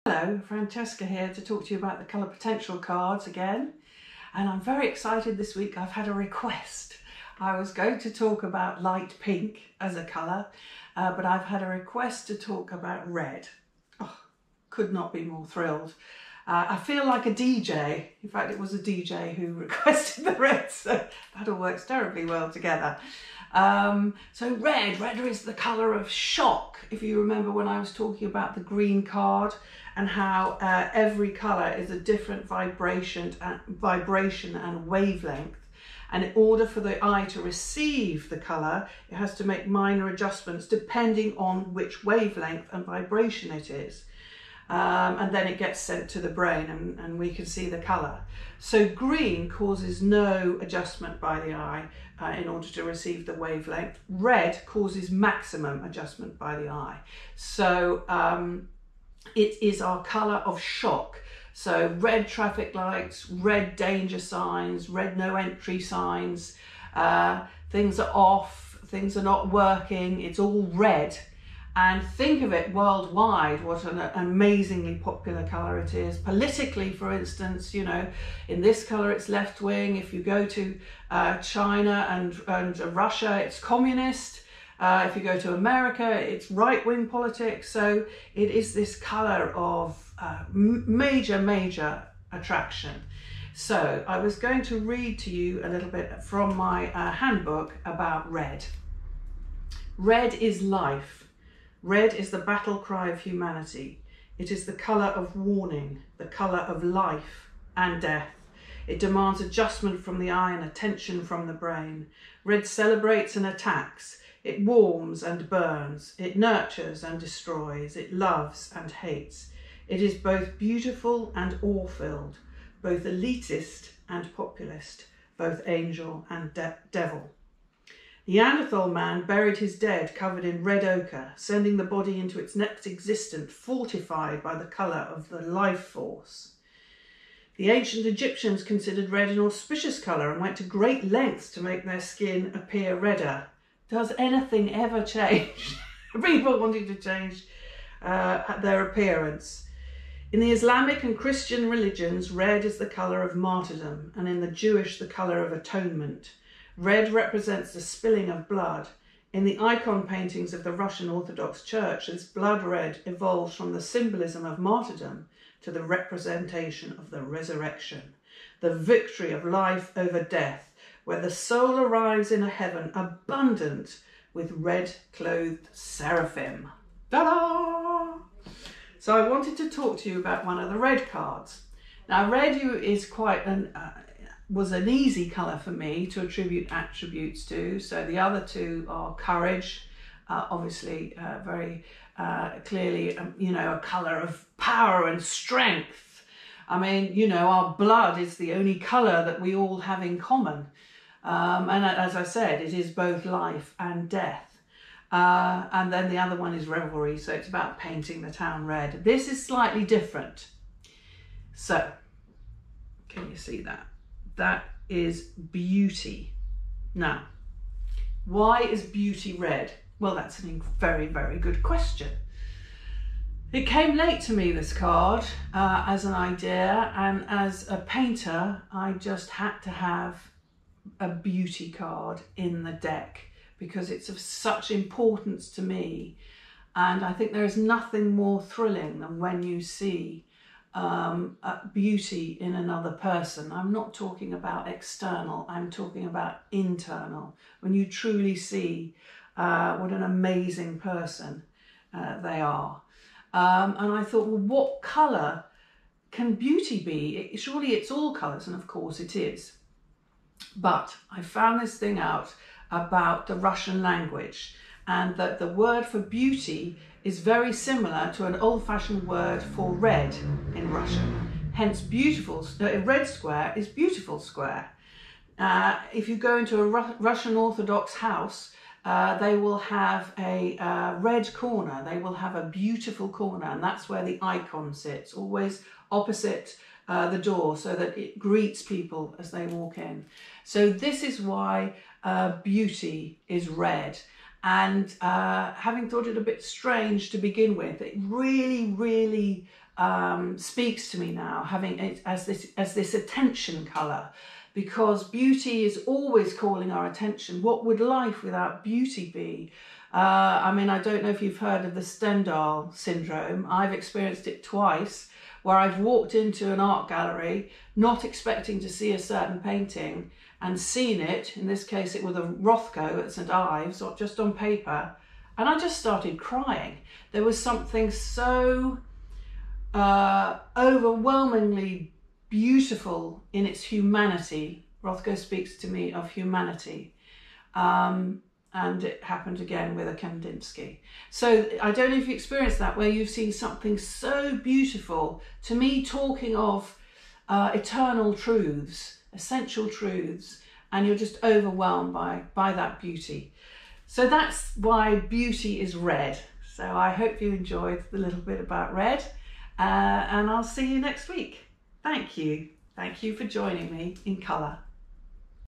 Hello, Francesca here to talk to you about the colour potential cards again. And I'm very excited this week. I've had a request. I was going to talk about light pink as a colour, but I've had a request to talk about red. Oh, could not be more thrilled. I feel like a DJ. In fact, it was a DJ who requested the red, so that all works terribly well together. So red is the colour of shock. If you remember when I was talking about the green card and how every colour is a different vibration and wavelength, and in order for the eye to receive the colour, it has to make minor adjustments depending on which wavelength and vibration it is. And then it gets sent to the brain and we can see the colour. So green causes no adjustment by the eye in order to receive the wavelength. Red causes maximum adjustment by the eye. So it is our colour of shock. So red traffic lights, red danger signs, red no entry signs, things are off, things are not working, it's all red. And think of it worldwide, what an amazingly popular colour it is. Politically, for instance, you know, in this colour it's left wing. If you go to China and Russia, it's communist. If you go to America, it's right wing politics. So it is this colour of major attraction. So I was going to read to you a little bit from my handbook about red. Red is life. Red is the battle cry of humanity. It is the colour of warning, the colour of life and death. It demands adjustment from the eye and attention from the brain. Red celebrates and attacks. It warms and burns. It nurtures and destroys. It loves and hates. It is both beautiful and awe-filled, both elitist and populist, both angel and devil. The Neanderthal man buried his dead covered in red ochre, sending the body into its next existence fortified by the colour of the life force. The ancient Egyptians considered red an auspicious colour and went to great lengths to make their skin appear redder. Does anything ever change? People wanting to change their appearance. In the Islamic and Christian religions, red is the colour of martyrdom, and in the Jewish, the colour of atonement. Red represents the spilling of blood. In the icon paintings of the Russian Orthodox Church, this blood red evolves from the symbolism of martyrdom to the representation of the resurrection, the victory of life over death, where the soul arrives in a heaven abundant with red-clothed seraphim. Ta-da! So I wanted to talk to you about one of the red cards. Now, red is quite was an easy colour for me to attribute attributes to. So the other two are courage, obviously very clearly, you know, a colour of power and strength. I mean, you know, our blood is the only colour that we all have in common. And as I said, it is both life and death. And then the other one is revelry, so it's about painting the town red. This is slightly different. So, can you see that? That is beauty. Now, why is beauty red? Well, that's a very, very good question. It came late to me, this card, as an idea, and as a painter, I just had to have a beauty card in the deck because it's of such importance to me. And I think there is nothing more thrilling than when you see beauty in another person. I'm not talking about external, I'm talking about internal. When you truly see what an amazing person they are. And I thought, well, what colour can beauty be? Surely it's all colours, and of course it is. But I found this thing out about the Russian language, and that the word for beauty is very similar to an old-fashioned word for red in Russian. Hence, beautiful, red square is beautiful square. If you go into a Russian Orthodox house, they will have a red corner. They will have a beautiful corner, and that's where the icon sits, always opposite the door, so that it greets people as they walk in. So this is why beauty is red. And having thought it a bit strange to begin with, it really speaks to me now, having it as this attention colour, because beauty is always calling our attention. What would life without beauty be? I mean, I don't know if you've heard of the Stendhal syndrome. I've experienced it twice, where I've walked into an art gallery not expecting to see a certain painting and seen it, in this case it was a Rothko at St Ives, or just on paper, and I just started crying. There was something so overwhelmingly beautiful in its humanity. Rothko speaks to me of humanity. And it happened again with a Kandinsky. So I don't know if you experienced that, where you've seen something so beautiful, to me talking of eternal truths, essential truths, and you're just overwhelmed by that beauty. So that's why beauty is red. So I hope you enjoyed the little bit about red, and I'll see you next week. Thank you. Thank you for joining me in colour.